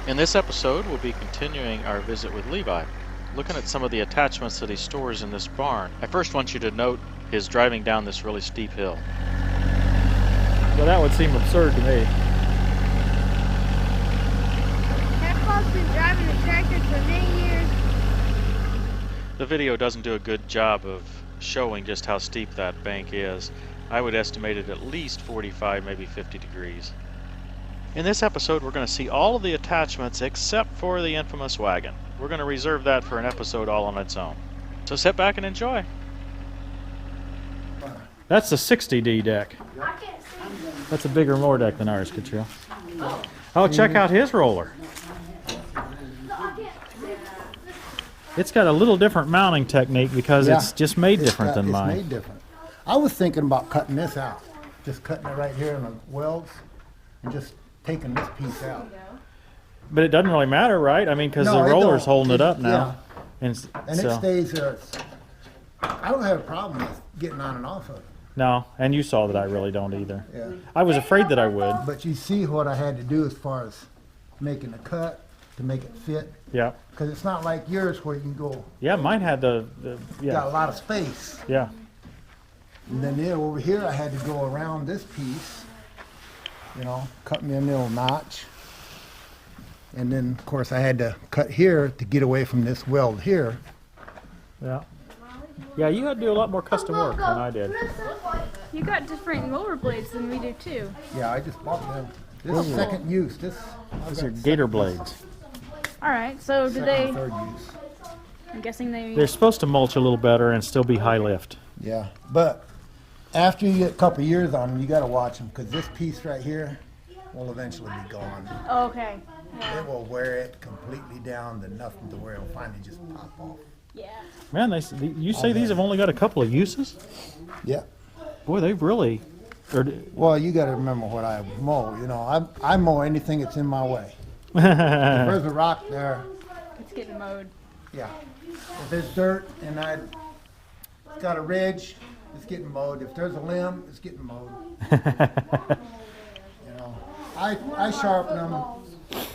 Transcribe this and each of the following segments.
In this episode, we'll be continuing our visit with Levi, looking at some of the attachments that he stores in this barn. I first want you to note his driving down this really steep hill. Well, that would seem absurd to me. Papa's been driving a tractor for many years. The video doesn't do a good job of showing just how steep that bank is. I would estimate it at least 45, maybe 50 degrees. In this episode, we're going to see all of the attachments except for the infamous wagon. We're going to reserve that for an episode all on its own. So sit back and enjoy. That's the 60D deck. That's a bigger mower deck than ours, Katrina. Oh, check out his roller. It's got a little different mounting technique because it's just made different than mine. It's made different. I was thinking about cutting this out. Just cutting it right here in the welds and just taking this piece out. But it doesn't really matter, right? I mean, because the roller's holding it up now. And so, it stays there. I don't have a problem with getting on and off of it. No, and you saw that I really don't either. Yeah. I was afraid that I would. But you see what I had to do as far as making the cut to make it fit. Yeah. Because it's not like yours where you can go. Yeah, mine had the Got a lot of space. Yeah. And then over here I had to go around this piece, you know, cut me a little notch. And then of course I had to cut here to get away from this weld here. Yeah. Yeah, you had to do a lot more custom work than I did. You got different roller blades than we do too. Yeah, I just bought them. This is second use. These are Gator Blades. All right, so do Second they? and third use. I'm guessing They're supposed to mulch a little better and still be high lift. Yeah, but after you get a couple years on them, you got to watch them because this piece right here will eventually be gone. Oh, okay. It will wear it completely down to nothing to where it'll finally just pop off. Yeah. Man, you say these have only got a couple of uses? Yeah. Boy, they've really... Well, you got to remember what I mow. You know, I mow anything that's in my way. If there's a rock there, It's getting mowed. yeah. If there's dirt and it's got a ridge, it's getting mowed. If there's a limb, it's getting mowed. You know, I sharpen them.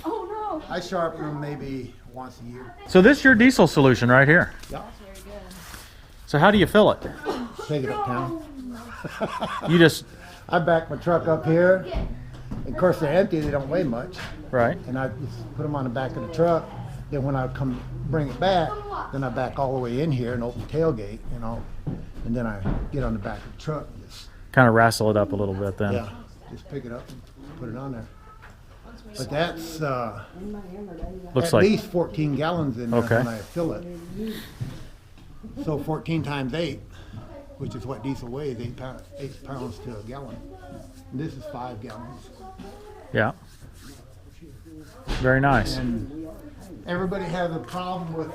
Oh no. I sharpen them maybe once a year. So this is your diesel solution right here. Yeah. So how do you fill it? Take it uptown. You just... I back my truck up here. Of course, they're empty. They don't weigh much. Right. And I just put them on the back of the truck. Then when I come bring it back, then I back all the way in here and open the tailgate, you know. And then I get on the back of the truck and just, Kind of wrestle it up a little bit then. yeah, just pick it up and put it on there. But that's Looks at like... least 14 gallons in there Okay. when I fill it. So 14 times 8, which is what diesel weighs, 8 pounds to a gallon. And this is 5 gallons. Yeah. Very nice. And everybody has a problem with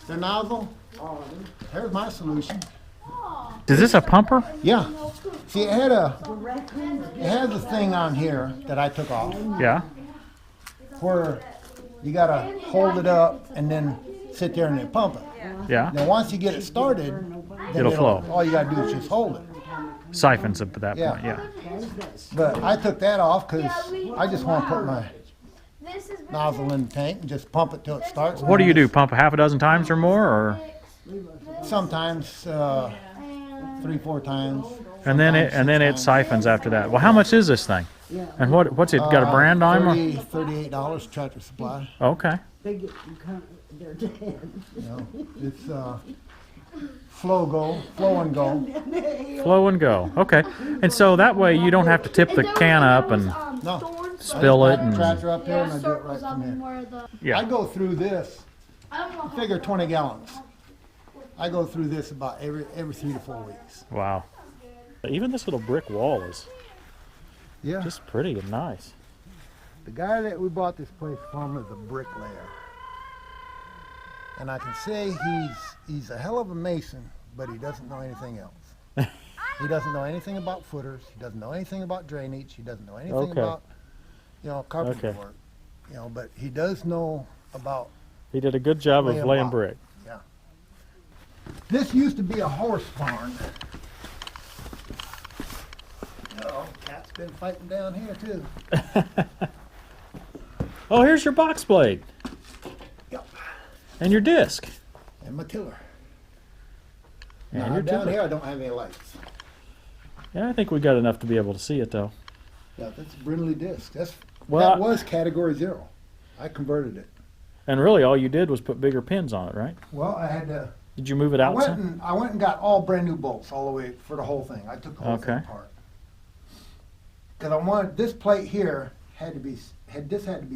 the nozzle. Here's my solution. Is this a pumper? Yeah. See, it has a thing on here that I took off Yeah. where you gotta hold it up and then sit there and then pump it. Yeah. Now once you get it started, then It'll flow. All you gotta do is just hold it. Siphons at that Yeah. point, yeah. But I took that off because I just want to put my nozzle in the tank and just pump it till it starts. What do you do? Pump a half a dozen times or more, or Sometimes 3-4 times. and then it siphons after that? Well, how much is this thing? And what's it got a brand on it? $38 Tractor Supply. Okay. You know, it's flow and go. Flow and go. Okay. And so that way you don't have to tip the can up and No, spill it I just back the and tractor up here and I do it right from here. yeah. I go through this. Figure 20 gallons. I go through this about every 3 to 4 weeks. Wow. Even this little brick wall is Yeah. just pretty and nice. The guy that we bought this place from is a bricklayer. And I can say he's a hell of a mason, but he doesn't know anything else. He doesn't know anything about footers. He doesn't know anything about drainage. He doesn't know anything Okay. about, carpentry Okay. work. But he does know about. He did a good job of Laying laying block. brick. Yeah. This used to be a horse barn. Cat's been fighting down here too. Oh, here's your box blade. Yep. And your disc. And my tiller. And Now, your down tiller. here I don't have any lights. Yeah, I think we got enough to be able to see it though. Yeah, that's a Brindley disc. That Well, was category 0. I converted it. and really all you did was put bigger pins on it, right? Well, I had to. Did you move it I out went some? and got all brand new bolts all the way for the whole thing. I took the whole thing Okay. apart. Because I wanted this plate here had to be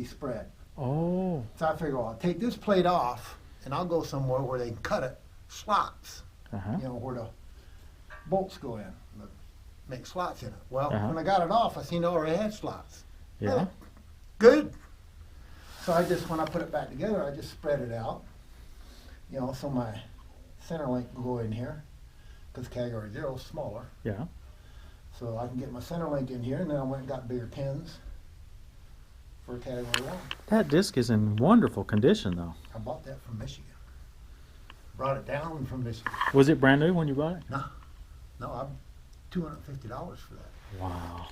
spread. Oh. So I figured, well, I'll take this plate off and I'll go somewhere where they can cut it slots. Uh-huh. You know, where the bolts go in, make slots in it. Well, Uh-huh. when I got it off, I seen it already had slots. Yeah. Oh, good. So when I put it back together, I just spread it out. You know, so my center link can go in here, because category 0 is smaller. Yeah. So I can get my center link in here, and then I went and got bigger pins for category 1. That disc is in wonderful condition though. I bought that from Michigan. Brought it down from Michigan. Was it brand new when you bought it? No, I'm $250 for that. Wow.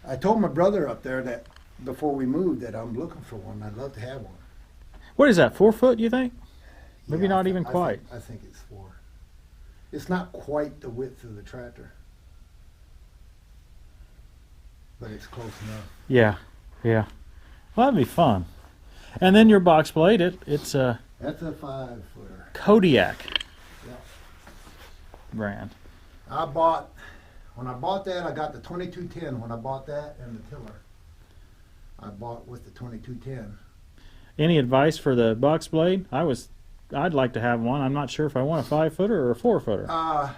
I told my brother up there that before we moved that I'm looking for one. I'd love to have one. What is that, 4 foot, you think? Maybe Yeah, not even quite. I think it's 4. It's not quite the width of the tractor, but it's close enough. Yeah. Yeah. Well, that'd be fun. And then your box blade, it's a That's a 5-footer. Kodiak Yeah. brand. When I bought that, I got the 2210 when I bought that and the tiller. I bought with the 2210. Any advice for the box blade? I'd like to have one. I'm not sure if I want a 5-footer or a 4-footer.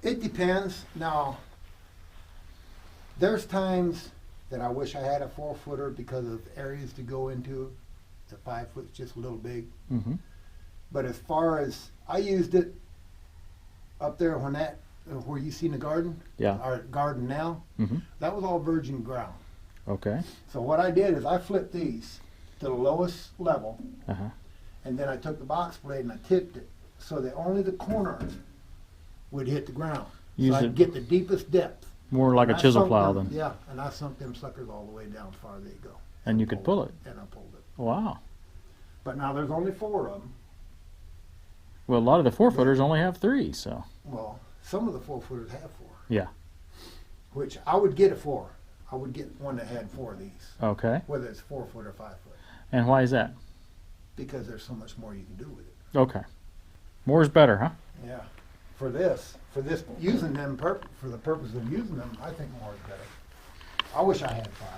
It depends. Now, there's times that I wish I had a 4-footer because of areas to go into. The 5-foot's just a little big. Mm-hmm. But as far as I used it up there where you seen the garden, Yeah. our garden now, Mm-hmm. that was all virgin ground. Okay. So what I did is I flipped these to the lowest level, Uh-huh. and then I took the box blade and I tipped it so that only the corner would hit the ground. Use so I it- could get the deepest depth. More like a And I chisel sunk plow them- then. Yeah, and I sunk them suckers all the way down as far as they go. And you could pull it. And I pulled it. Wow. But now there's only 4 of them. Well, a lot of the 4-footers only have 3, so. Well, some of the 4-footers have 4. Yeah. Which I would get a 4. I would get one that had 4 of these, Okay. whether it's 4-foot or 5-foot, And why is that? because there's so much more you can do with it. Okay. More is better, huh? Yeah. For this, using them for the purpose of using them, I think more is better. I wish I had 5.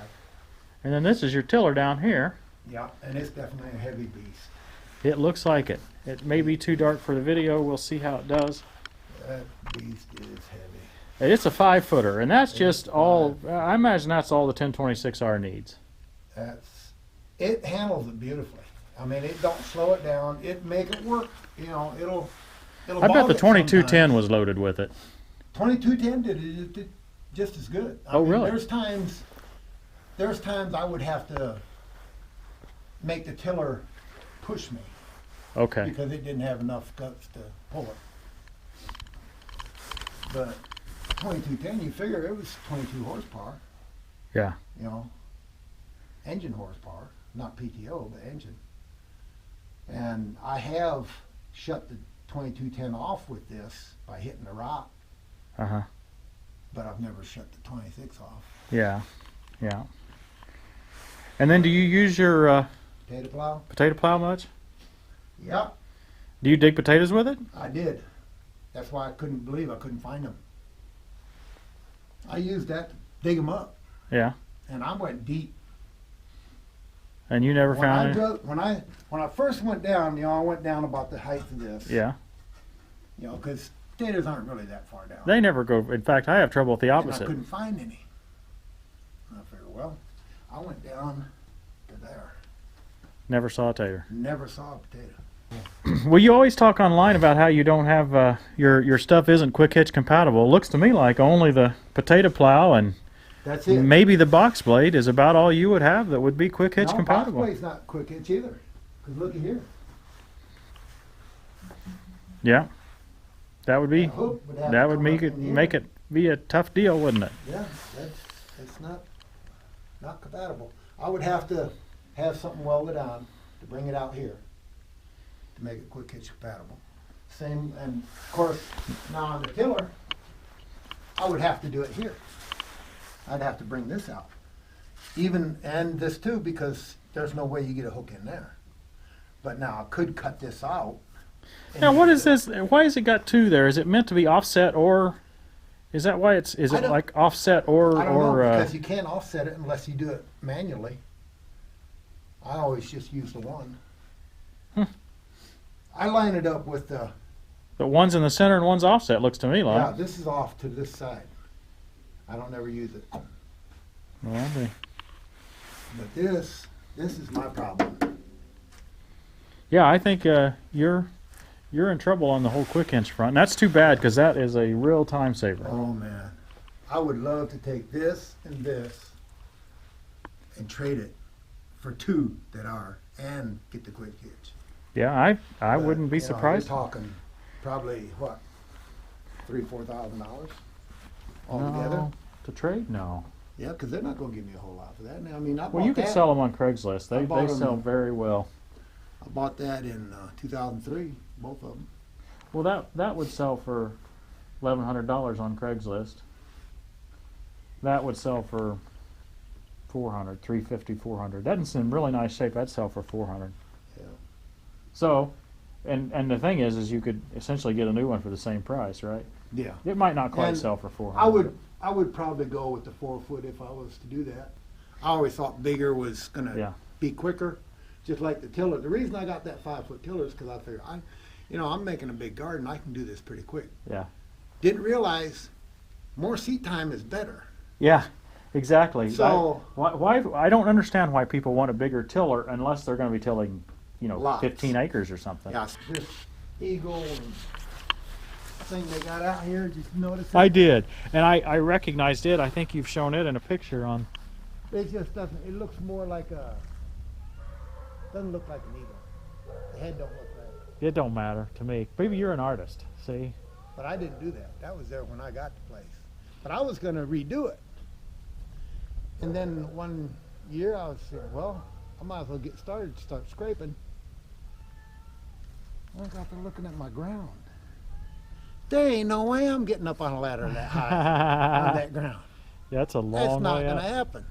And then this is your tiller down here. Yeah, and it's definitely a heavy beast. It looks like it. It may be too dark for the video. We'll see how it does. That beast is heavy. It's a 5-footer, and that's just all. I imagine that's all the 1026R needs. It handles it beautifully. I mean, it don't slow it down. It make it work. You know, it'll. I bet bog the it 2210 sometimes. was loaded with it. 2210 did just as good. I Oh, mean, really? There's times I would have to make the tiller push me Okay. because it didn't have enough guts to pull it. But 2210, you figure it was 22 horsepower, Yeah. you know, engine horsepower, not PTO, but engine. And I have shut the 2210 off with this by hitting the rock, Uh huh. but I've never shut the 26 off. Yeah. Yeah. And then do you use your Potato plow? potato plow much? Yep, Do you dig potatoes with it? I did. That's why I couldn't believe I couldn't find them. I used that to dig them up, Yeah. and I went deep. And you never When I found it? drove, when I first went down, you know, I went down about the height of this. Yeah. You know, because potatoes aren't really that far down. They never go. In fact, I have trouble with the And I opposite. couldn't find any. And I figured, well, I went down to there. Never saw a tater. Never saw a potato. Well, you always talk online about how you don't have your stuff isn't quick hitch compatible. Looks to me like only the potato plow and That's it. maybe the box blade is about all you would have that would be quick hitch No, compatible. Box blade's not quick hitch either. Because look at here. Yeah, that would be That hook would have to that would come make up it in here. make it be a tough deal, wouldn't it? Yeah, it's not compatible. I would have to have something welded on to bring it out here to make it quick hitch compatible. Same, and of course, now on the tiller, I would have to do it here. I'd have to bring this out. And this too, because there's no way you get a hook in there. But now I could cut this out. Now, what is this? Why has it got two there? Is it meant to be offset, or is that why is it like offset or I don't know, because you can't offset it unless you do it manually. I always just use the one. I line it up with the. But one's in the center and one's offset, looks to me like. Yeah, this is off to this side. I don't ever use it. Well, But this is my problem. yeah, I think you're in trouble on the whole quick hinge front. And that's too bad, because that is a real time saver. Oh man, I would love to take this and trade it for two that are and get the quick hitch. Yeah, I But, wouldn't be you know, surprised. We're talking probably what, $3,000-$4,000 altogether. No, to trade? No. Yeah, because they're not going to give me a whole lot for that. I mean, Well, you could sell them on Craigslist. I They bought 'em- sell very well. I bought that in 2003, both of them. Well, that would sell for $1,100 on Craigslist. That would sell for $400, $350, $400. That's in really nice shape. That'd sell for $400. Yeah. So, and the thing is you could essentially get a new one for the same price, right? Yeah. It might not quite And sell for $400. I would probably go with the 4-foot if I was to do that. I always thought bigger was going to Yeah. be quicker, just like the tiller. The reason I got that 5-foot tiller is because I figured, I'm making a big garden. I can do this pretty quick. Yeah. Didn't realize more seat time is better. Yeah, exactly. So why I don't understand why people want a bigger tiller unless they're going to be tilling, Lots. 15 acres or something. yeah, this eagle and thing they got out here. Did you notice? I did, and I recognized it. I think you've shown it in a picture on. It just doesn't. It looks more like a. Doesn't look like an eagle. The head don't look right. It don't matter to me. Maybe you're an artist. See? But I didn't do that. That was there when I got the place. But I was going to redo it. And then one year I was saying, well, I might as well get started, start scraping. I got there looking at my ground. There ain't no way I'm getting up on a ladder that high on that ground. Yeah, that's a That's long not way going to up. happen.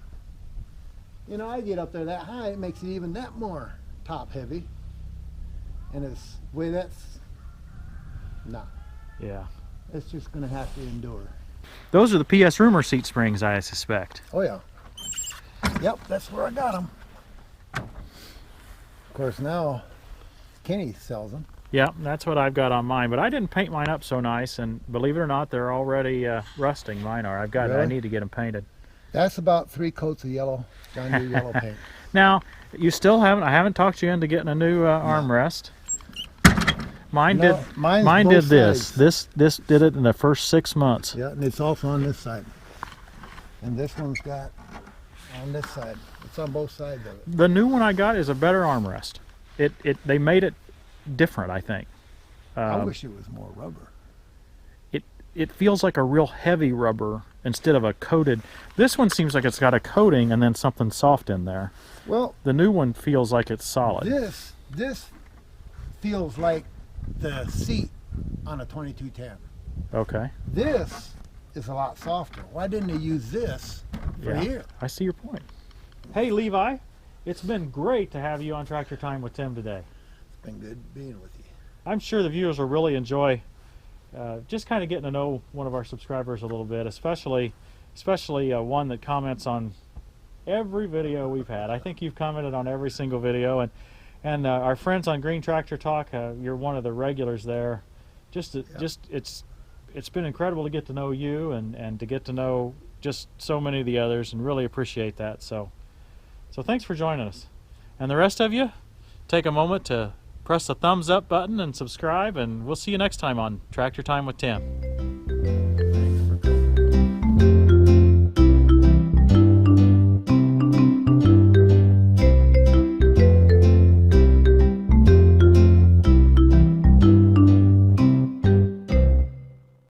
I get up there that high, it makes it even that more top heavy. And it's way that's not. Yeah. It's just going to have to endure. Those are the PS Rumor seat springs, I suspect. Oh yeah. Yep, that's where I got them. Of course, now Kenny sells them. Yeah, that's what I've got on mine, but I didn't paint mine up so nice, and believe it or not, they're already rusting. Mine are. I Really? need to get them painted. That's about 3 coats of yellow, John Deere yellow paint. Now, you still haven't. I haven't talked you into getting a new armrest. Mine No, did. mine's Mine both did this. sides. This did it in the first 6 months. Yeah, and it's also on this side. And this one's got on this side. It's on both sides of it. The new one I got is a better armrest. They made it different, I think. I wish it was more rubber. It feels like a real heavy rubber instead of a coated. This one seems like it's got a coating and then something soft in there. Well, The new one feels like it's solid. this feels like the seat on a 2210. Okay. This is a lot softer. Why didn't they use this for Yeah. here? I see your point. Hey, Levi, it's been great to have you on Tractor Time with Tim today. It's been good being with you. I'm sure the viewers will really enjoy just kind of getting to know one of our subscribers a little bit, especially one that comments on every video we've had. I think you've commented on every single video, and our friends on Green Tractor Talk, you're one of the regulars there. It's been incredible to get to know you and to get to know just so many of the others, and really appreciate that. So thanks for joining us. And the rest of you, take a moment to press the thumbs up button and subscribe, and we'll see you next time on Tractor Time with Tim.